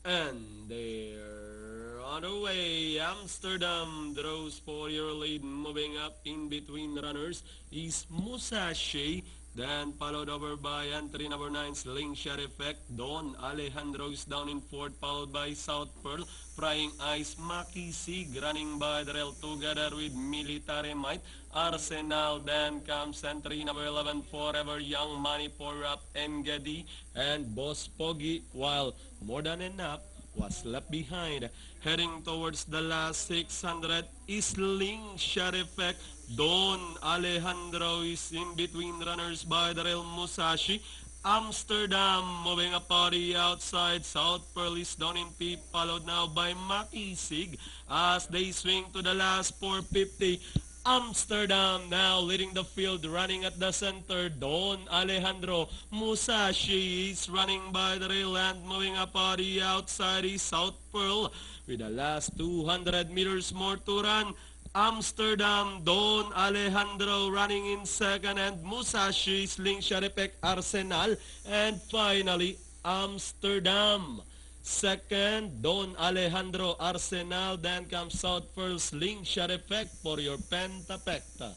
And they're on the way. Amsterdam draws for your lead. Moving up in between runners is Musashi. Then followed over by entry number 9, Slingshot Effect. Don Alejandro is down in fourth, followed by South Pearl. Frying Eyes, Maki Sig running by the rail together with Military Might. Arsenal, then comes entry number 11, Forever Young Money for Up Engedi and Boss Pogi, while More Than Enough was left behind. Heading towards the last 600 is Slingshot Effect. Don Alejandro is in between runners by the rail Musashi. Amsterdam moving up on the outside. South Pearl is down in P, followed now by Makisig as they swing to the last 450. Amsterdam now leading the field, running at the center. Don Alejandro Musashi is running by the rail and moving up on the outside is South Pearl with the last 200 meters more to run. Amsterdam, Don Alejandro running in second, and Musashi, Slingshot Effect, Arsenal, and finally Amsterdam. Second, Don Alejandro, Arsenal, then comes South Pearl, Slingshot Effect for your Pentapecta.